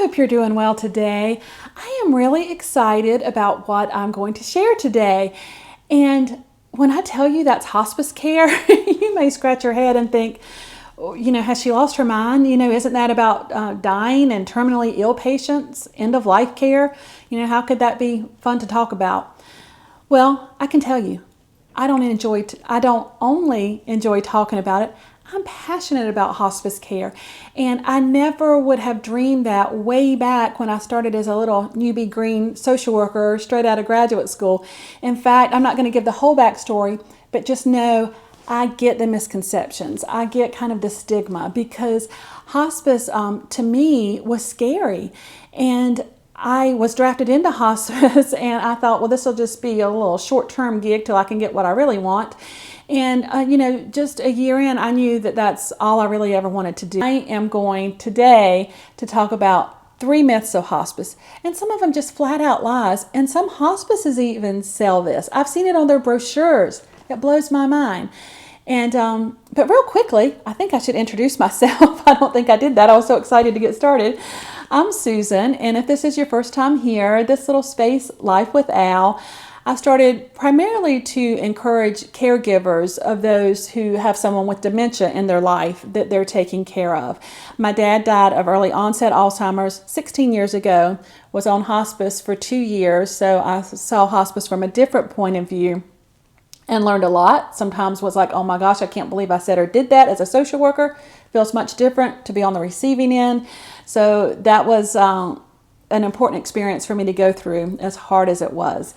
hope you're doing well today. I am really excited about what I'm going to share today. And when I tell you that's hospice care, you may scratch your head and think, has she lost her mind? Isn't that about dying and terminally ill patients, end of life care? How could that be fun to talk about? Well, I can tell you, I don't only enjoy talking about it, I'm passionate about hospice care, and I never would have dreamed that way back when I started as a little newbie green social worker straight out of graduate school. In fact, I'm not going to give the whole backstory, but just know I get the misconceptions. I get kind of the stigma because hospice to me was scary, and I was drafted into hospice and I thought, well, this will just be a little short-term gig till I can get what I really want. And, just a year in, I knew that that's all I really ever wanted to do. I am going today to talk about 3 myths of hospice, and some of them just flat out lies. And some hospices even sell this. I've seen it on their brochures. It blows my mind. And but real quickly, I think I should introduce myself. I don't think I did that. I was so excited to get started. I'm Susan, and if this is your first time here, this little space, Life with Al, I started primarily to encourage caregivers of those who have someone with dementia in their life that they're taking care of. My dad died of early onset Alzheimer's 16 years ago, was on hospice for 2 years, so I saw hospice from a different point of view and learned a lot. Sometimes was like, oh my gosh, I can't believe I said or did that as a social worker. Feels much different to be on the receiving end. So that was an important experience for me to go through, as hard as it was.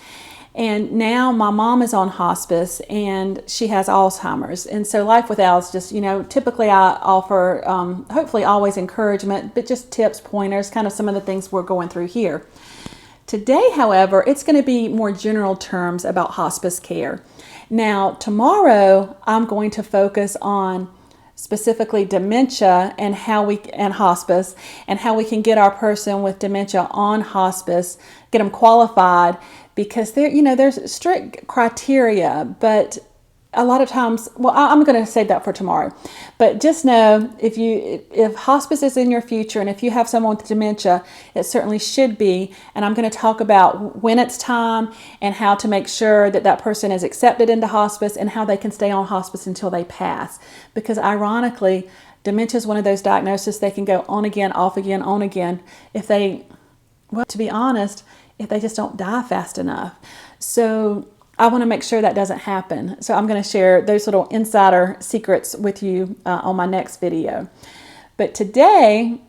And now my mom is on hospice and she has Alzheimer's. And so Life with Al is just, typically I offer, hopefully always encouragement, but just tips, pointers, kind of some of the things we're going through here. Today, however, it's going to be more general terms about hospice care. Now, tomorrow, I'm going to focus on specifically dementia and hospice and how we can get our person with dementia on hospice, get them qualified, because there's strict criteria, but a lot of times, well, I'm going to save that for tomorrow. But just know if hospice is in your future and if you have someone with dementia, it certainly should be. And I'm going to talk about when it's time and how to make sure that that person is accepted into hospice and how they can stay on hospice until they pass. Because ironically, dementia is one of those diagnoses they can go on again, off again, on again to be honest, if they just don't die fast enough. So I want to make sure that doesn't happen. So I'm going to share those little insider secrets with you on my next video. But today,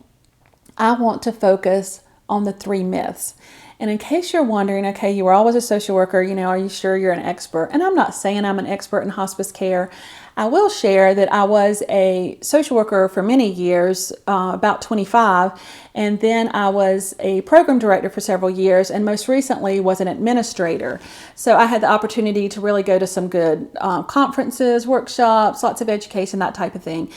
I want to focus on the 3 myths. And in case you're wondering, okay, you were always a social worker, are you sure you're an expert? And I'm not saying I'm an expert in hospice care. I will share that I was a social worker for many years, about 25, and then I was a program director for several years, and most recently was an administrator. So I had the opportunity to really go to some good conferences, workshops, lots of education, that type of thing.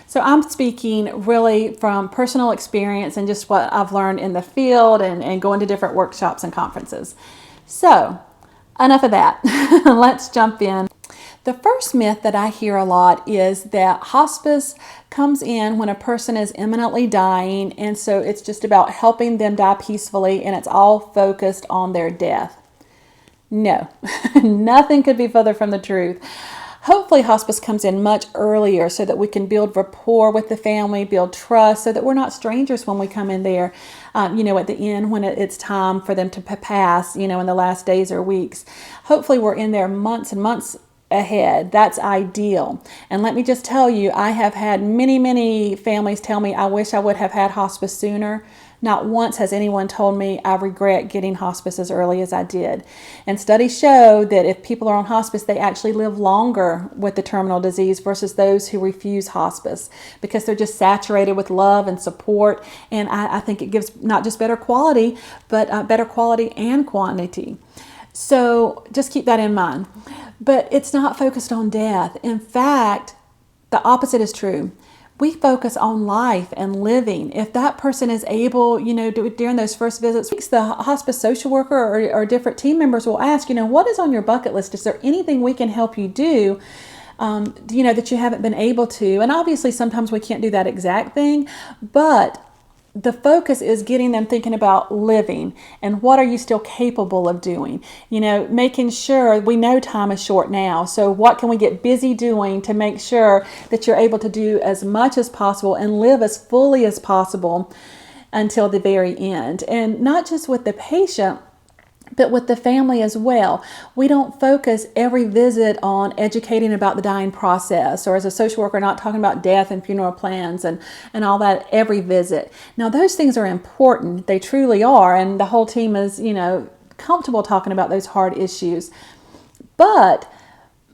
So I'm speaking really from personal experience and just what I've learned in the field and going to different workshops and conferences. So enough of that. Let's jump in. The first myth that I hear a lot is that hospice comes in when a person is imminently dying, and so it's just about helping them die peacefully, and it's all focused on their death. No, nothing could be further from the truth. Hopefully hospice comes in much earlier so that we can build rapport with the family, build trust, so that we're not strangers when we come in there, at the end when it's time for them to pass, in the last days or weeks. Hopefully we're in there months and months ahead. That's ideal. And let me just tell you, I have had many, many families tell me, I wish I would have had hospice sooner. Not once has anyone told me I regret getting hospice as early as I did. And studies show that if people are on hospice, they actually live longer with the terminal disease versus those who refuse hospice because they're just saturated with love and support. And I think it gives not just better quality, but better quality and quantity. So just keep that in mind. But it's not focused on death. In fact, the opposite is true. We focus on life and living. If that person is able, during those first visits, the hospice social worker or different team members will ask, what is on your bucket list? Is there anything we can help you do, that you haven't been able to? And obviously sometimes we can't do that exact thing, but the focus is getting them thinking about living and what are you still capable of doing. Making sure we know time is short now. So what can we get busy doing to make sure that you're able to do as much as possible and live as fully as possible until the very end. And not just with the patient, but with the family as well. We don't focus every visit on educating about the dying process, or as a social worker, not talking about death and funeral plans and all that every visit. Now, those things are important. They truly are. And the whole team is, comfortable talking about those hard issues. But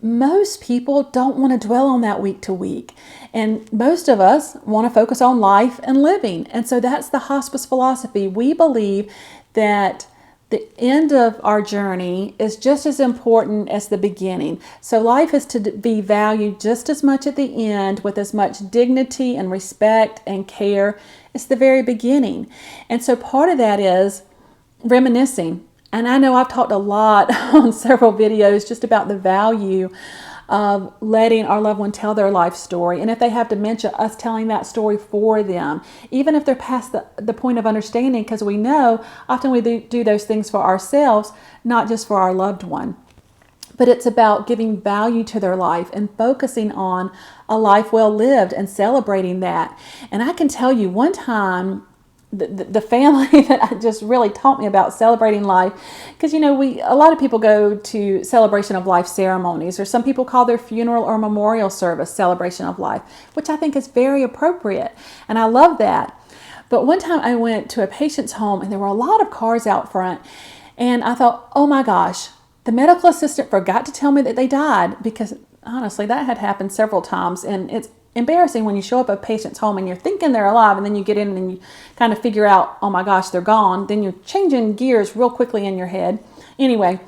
most people don't want to dwell on that week to week. And most of us want to focus on life and living. And so that's the hospice philosophy. We believe that the end of our journey is just as important as the beginning. So life is to be valued just as much at the end, with as much dignity and respect and care as the very beginning. And so part of that is reminiscing. And I know I've talked a lot on several videos just about the value of letting our loved one tell their life story. And if they have dementia, us telling that story for them, even if they're past the point of understanding, because we know often we do those things for ourselves, not just for our loved one. But it's about giving value to their life and focusing on a life well lived and celebrating that. And I can tell you, one time, the family that just really taught me about celebrating life, because a lot of people go to celebration of life ceremonies, or some people call their funeral or memorial service celebration of life, which I think is very appropriate, and I love that. But one time I went to a patient's home and there were a lot of cars out front, and I thought, oh my gosh, the medical assistant forgot to tell me that they died, because honestly that had happened several times, and it's embarrassing when you show up at a patient's home and you're thinking they're alive, and then you get in and you kind of figure out, oh my gosh, they're gone. Then you're changing gears real quickly in your head. Anyway,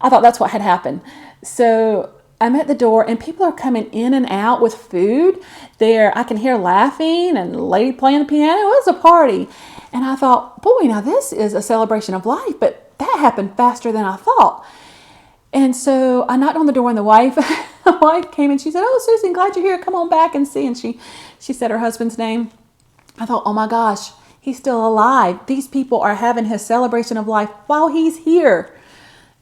I thought that's what had happened. So I'm at the door and people are coming in and out with food. I can hear laughing and a lady playing the piano. It was a party. And I thought, boy, now this is a celebration of life, but that happened faster than I thought. And so I knocked on the door, and the wife came and she said, oh, Susan, glad you're here. Come on back and see. And she said her husband's name. I thought, oh my gosh, he's still alive. These people are having his celebration of life while he's here.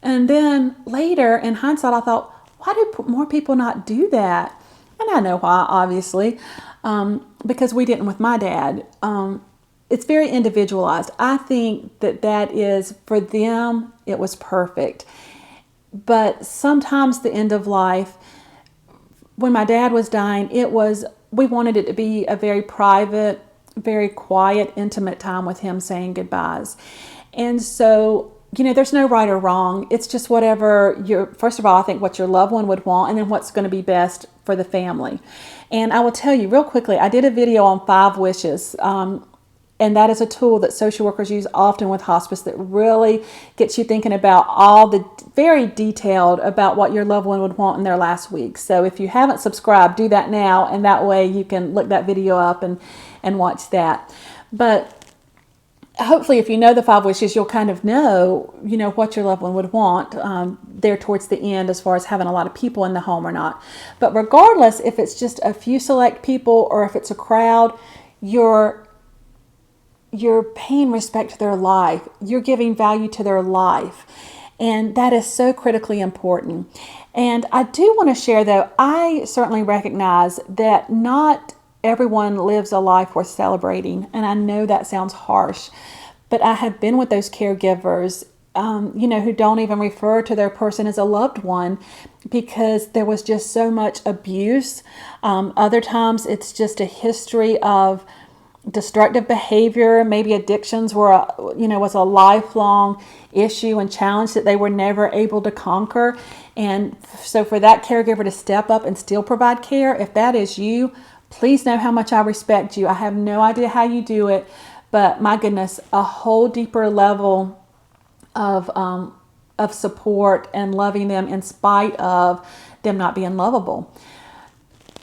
And then later, in hindsight, I thought, why do more people not do that? And I know why, obviously, because we didn't with my dad. It's very individualized. I think that is, for them, it was perfect. But sometimes the end of life, when my dad was dying, we wanted it to be a very private, very quiet, intimate time with him saying goodbyes. And so, there's no right or wrong. It's just whatever first of all, I think what your loved one would want, and then what's going to be best for the family. And I will tell you real quickly, I did a video on 5 wishes. And that is a tool that social workers use often with hospice that really gets you thinking about all the very detailed about what your loved one would want in their last week. So if you haven't subscribed, do that now, and that way you can look that video up and watch that. But hopefully if you know the 5 wishes, you'll kind of know, what your loved one would want there towards the end, as far as having a lot of people in the home or not. But regardless, if it's just a few select people or if it's a crowd, you're paying respect to their life. You're giving value to their life. And that is so critically important. And I do want to share, though, I certainly recognize that not everyone lives a life worth celebrating. And I know that sounds harsh, but I have been with those caregivers, who don't even refer to their person as a loved one because there was just so much abuse. Other times it's just a history of destructive behavior. Maybe addictions was a lifelong issue and challenge that they were never able to conquer. And so for that caregiver to step up and still provide care, if that is you, please know how much I respect you. I have no idea how you do it, but my goodness, a whole deeper level of support and loving them in spite of them not being lovable.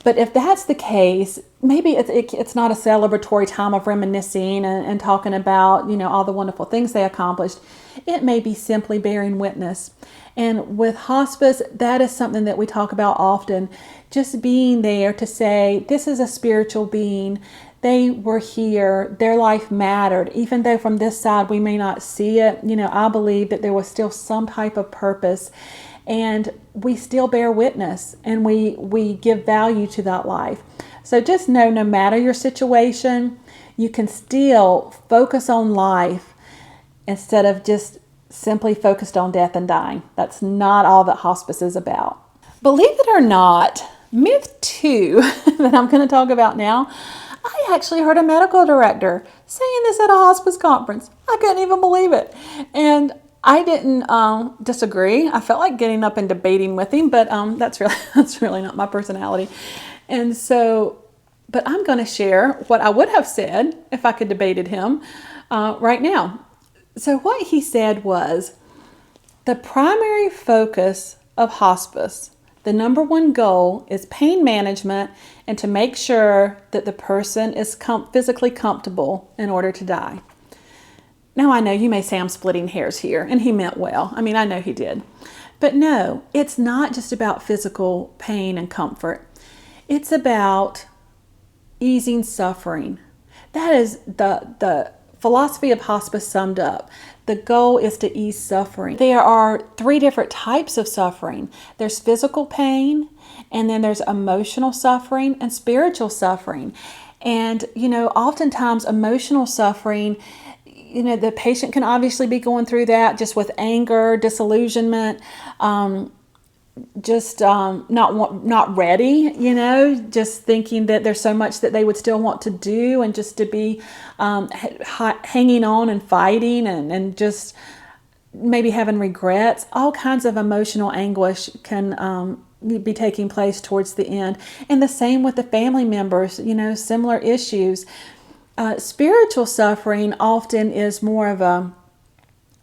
But if that's the case, maybe it's not a celebratory time of reminiscing and talking about, all the wonderful things they accomplished. It may be simply bearing witness. And with hospice, that is something that we talk about often. Just being there to say, this is a spiritual being They were here. Their life mattered. Even though from this side we may not see it, I believe that there was still some type of purpose, and we still bear witness, and we give value to that life. So just know, no matter your situation, you can still focus on life instead of just simply focused on death and dying. That's not all that hospice is about. Believe it or not, myth 2 that I'm going to talk about now, I actually heard a medical director saying this at a hospice conference. I couldn't even believe it. And I didn't disagree. I felt like getting up and debating with him, but that's really not my personality. And so, but I'm going to share what I would have said if I could debated him right now. So what he said was, the primary focus of hospice, the number one goal, is pain management and to make sure that the person is physically comfortable in order to die. Now, I know you may say I'm splitting hairs here, and he meant well. I mean, I know he did. But no, it's not just about physical pain and comfort. It's about easing suffering. That is the philosophy of hospice summed up. The goal is to ease suffering. There are 3 different types of suffering. There's physical pain, and then there's emotional suffering and spiritual suffering. And, oftentimes emotional suffering, the patient can obviously be going through that just with anger, disillusionment, not ready, just thinking that there's so much that they would still want to do, and just to be hanging on and fighting, and just maybe having regrets. All kinds of emotional anguish can be taking place towards the end. And the same with the family members, similar issues. Spiritual suffering often is more of a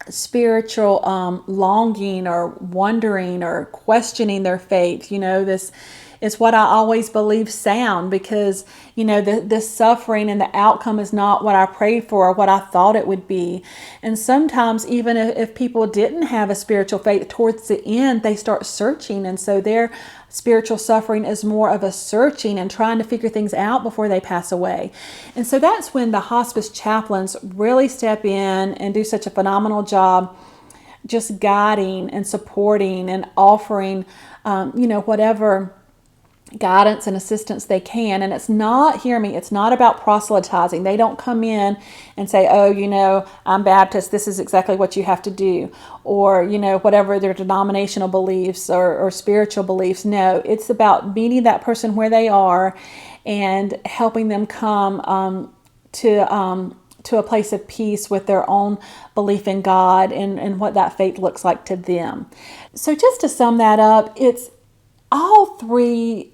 spiritual longing or wondering or questioning their faith. This is what I always believe sound, because this suffering and the outcome is not what I prayed for or what I thought it would be. And sometimes even if people didn't have a spiritual faith, towards the end they start searching, and so their spiritual suffering is more of a searching and trying to figure things out before they pass away. And so that's when the hospice chaplains really step in and do such a phenomenal job just guiding and supporting and offering whatever guidance and assistance they can. And it's not, hear me, it's not about proselytizing. They don't come in and say, oh, I'm Baptist, this is exactly what you have to do, or whatever their denominational beliefs or spiritual beliefs. No, it's about meeting that person where they are and helping them come to a place of peace with their own belief in God and what that faith looks like to them. So just to sum that up, it's all three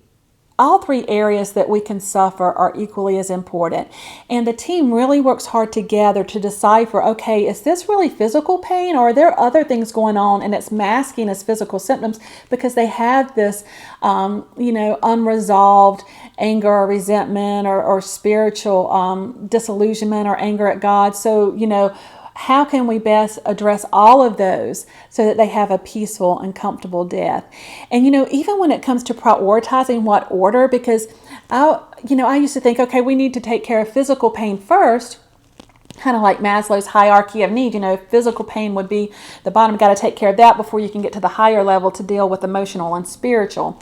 areas that we can suffer are equally as important. And the team really works hard together to decipher, okay, is this really physical pain, or are there other things going on and it's masking as physical symptoms because they have this, unresolved anger or resentment or spiritual disillusionment or anger at God. So, how can we best address all of those so that they have a peaceful and comfortable death? And, even when it comes to prioritizing what order, because I used to think, okay, we need to take care of physical pain first, kind of like Maslow's hierarchy of need. Physical pain would be the bottom, got to take care of that before you can get to the higher level to deal with emotional and spiritual.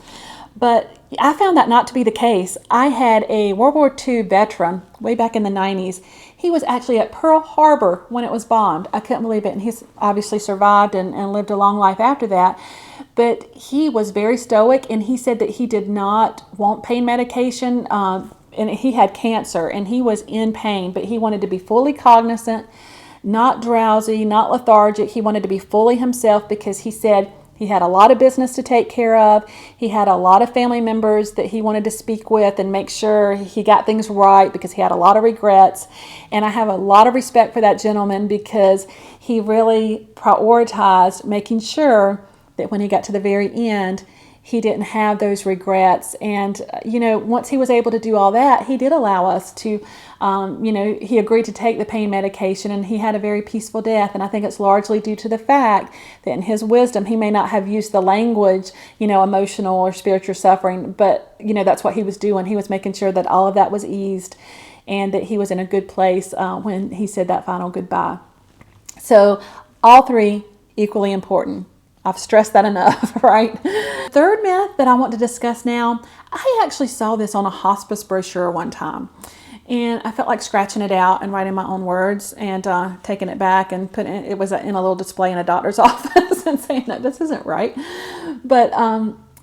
But I found that not to be the case. I had a World War II veteran way back in the 90s. He was actually at Pearl Harbor when it was bombed. I couldn't believe it. And he's obviously survived and lived a long life after that. But he was very stoic, and he said that he did not want pain medication. And he had cancer, and he was in pain, but he wanted to be fully cognizant, not drowsy, not lethargic. He wanted to be fully himself because he said he had a lot of business to take care of. He had a lot of family members that he wanted to speak with and make sure he got things right because he had a lot of regrets. And I have a lot of respect for that gentleman because he really prioritized making sure that when he got to the very end, he didn't have those regrets. And, once he was able to do all that, he did allow us to, he agreed to take the pain medication, and he had a very peaceful death. And I think it's largely due to the fact that in his wisdom, he may not have used the language, emotional or spiritual suffering, but, that's what he was doing. He was making sure that all of that was eased and that he was in a good place when he said that final goodbye. So all three equally important. I've stressed that enough, right? Third myth that I want to discuss now, I actually saw this on a hospice brochure one time. And I felt like scratching it out and writing my own words and taking it back and putting it was in a little display in a doctor's office and saying that this isn't right. But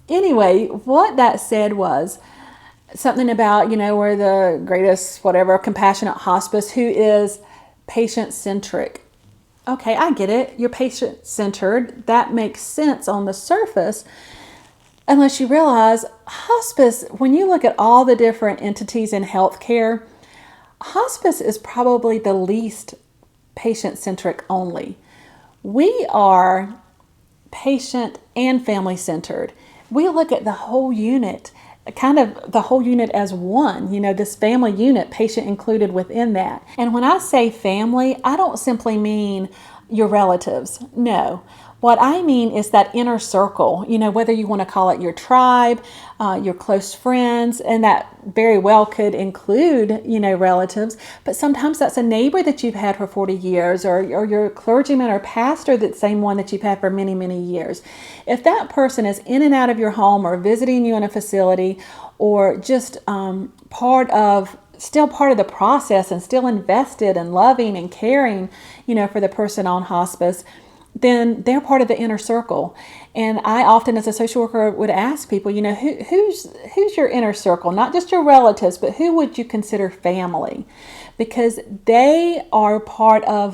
anyway, what that said was something about, we're the greatest, whatever, compassionate hospice who is patient-centric. Okay, I get it. You're patient-centered. That makes sense on the surface. Unless you realize hospice, when you look at all the different entities in healthcare, hospice is probably the least patient-centric only. We are patient and family-centered. We look at the whole unit, kind of the whole unit as one, this family unit, patient included within that. And when I say family, I don't simply mean your relatives. No. What I mean is that inner circle, whether you want to call it your tribe, your close friends, and that very well could include, relatives, but sometimes that's a neighbor that you've had for 40 years or your clergyman or pastor, that same one that you've had for many, many years. If that person is in and out of your home or visiting you in a facility or just still part of the process and still invested and loving and caring, for the person on hospice, then they're part of the inner circle. And I often, as a social worker, would ask people, who's your inner circle? Not just your relatives, but who would you consider family? Because they are part of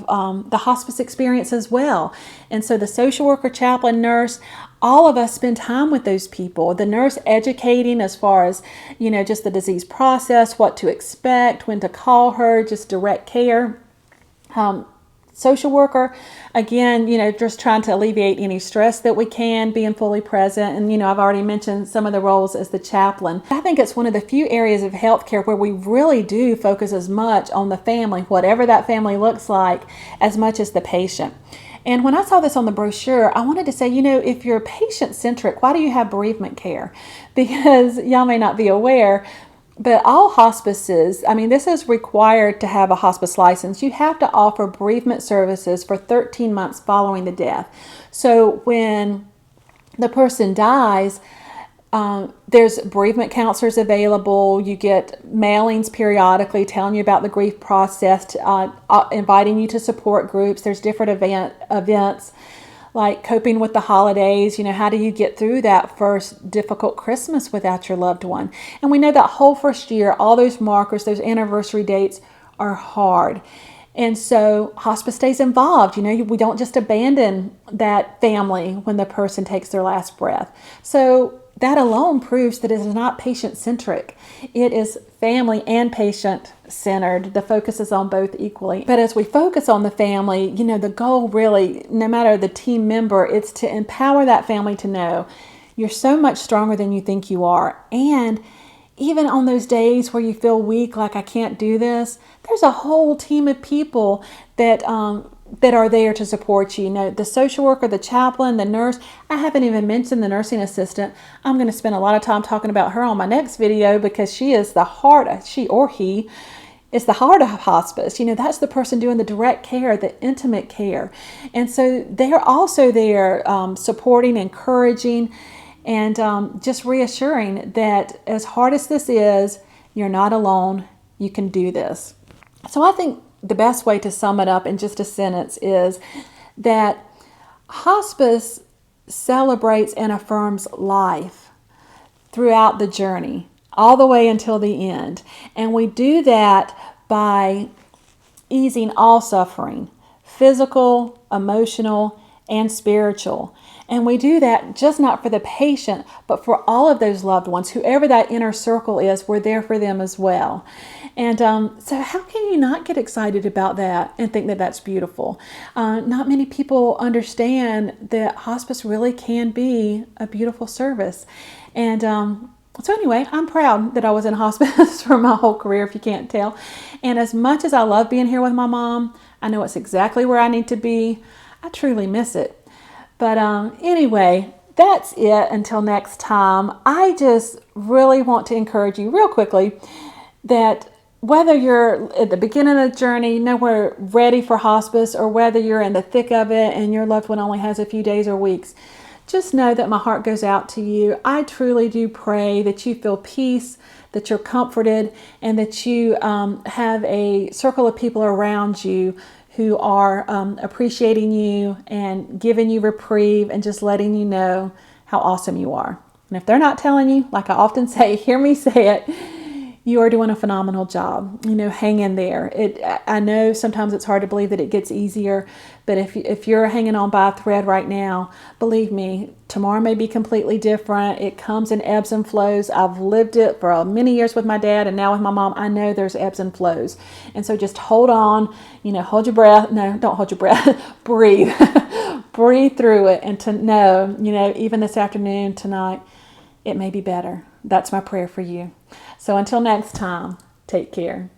the hospice experience as well. And so the social worker, chaplain, nurse, all of us spend time with those people. The nurse educating as far as, just the disease process, what to expect, when to call her, just direct care. Social worker, again, just trying to alleviate any stress that we can, being fully present. And, I've already mentioned some of the roles as the chaplain. I think it's one of the few areas of healthcare where we really do focus as much on the family, whatever that family looks like, as much as the patient. And when I saw this on the brochure, I wanted to say, if you're patient-centric, why do you have bereavement care? Because y'all may not be aware, but all hospices, this is required to have a hospice license. You have to offer bereavement services for 13 months following the death. So when the person dies, there's bereavement counselors available. You get mailings periodically telling you about the grief process, inviting you to support groups. There's different events like coping with the holidays. How do you get through that first difficult Christmas without your loved one? And we know that whole first year, all those markers, those anniversary dates are hard. And so hospice stays involved. We don't just abandon that family when the person takes their last breath. So that alone proves that it is not patient-centric. It is family and patient-centered. The focus is on both equally. But as we focus on the family, the goal really, no matter the team member, it's to empower that family to know you're so much stronger than you think you are. And even on those days where you feel weak, like I can't do this, there's a whole team of people that are there to support you. The social worker, the chaplain, the nurse. I haven't even mentioned the nursing assistant. I'm going to spend a lot of time talking about her on my next video because she is the heart, she or he is the heart of hospice. That's the person doing the direct care, the intimate care. And so they're also there supporting, encouraging, and just reassuring that as hard as this is, you're not alone. You can do this. So I think the best way to sum it up in just a sentence is that hospice celebrates and affirms life throughout the journey, all the way until the end. And we do that by easing all suffering, physical, emotional, and spiritual. And we do that just not for the patient, but for all of those loved ones, whoever that inner circle is, we're there for them as well. And so how can you not get excited about that and think that that's beautiful? Not many people understand that hospice really can be a beautiful service. And so anyway, I'm proud that I was in hospice for my whole career, if you can't tell. And as much as I love being here with my mom, I know it's exactly where I need to be. I truly miss it. But anyway, that's it until next time. I just really want to encourage you real quickly that whether you're at the beginning of the journey, nowhere ready for hospice, or whether you're in the thick of it and your loved one only has a few days or weeks, just know that my heart goes out to you. I truly do pray that you feel peace, that you're comforted, and that you have a circle of people around you who are appreciating you and giving you reprieve and just letting you know how awesome you are. And if they're not telling you, like I often say, hear me say it, you are doing a phenomenal job. Hang in there. I know sometimes it's hard to believe that it gets easier, but if you're hanging on by a thread right now, believe me, tomorrow may be completely different. It comes in ebbs and flows. I've lived it for many years with my dad, and now with my mom. I know there's ebbs and flows. And so just hold on, hold your breath. No, don't hold your breath. Breathe. Breathe through it, and to know, even this afternoon, tonight, it may be better. That's my prayer for you. So until next time, take care.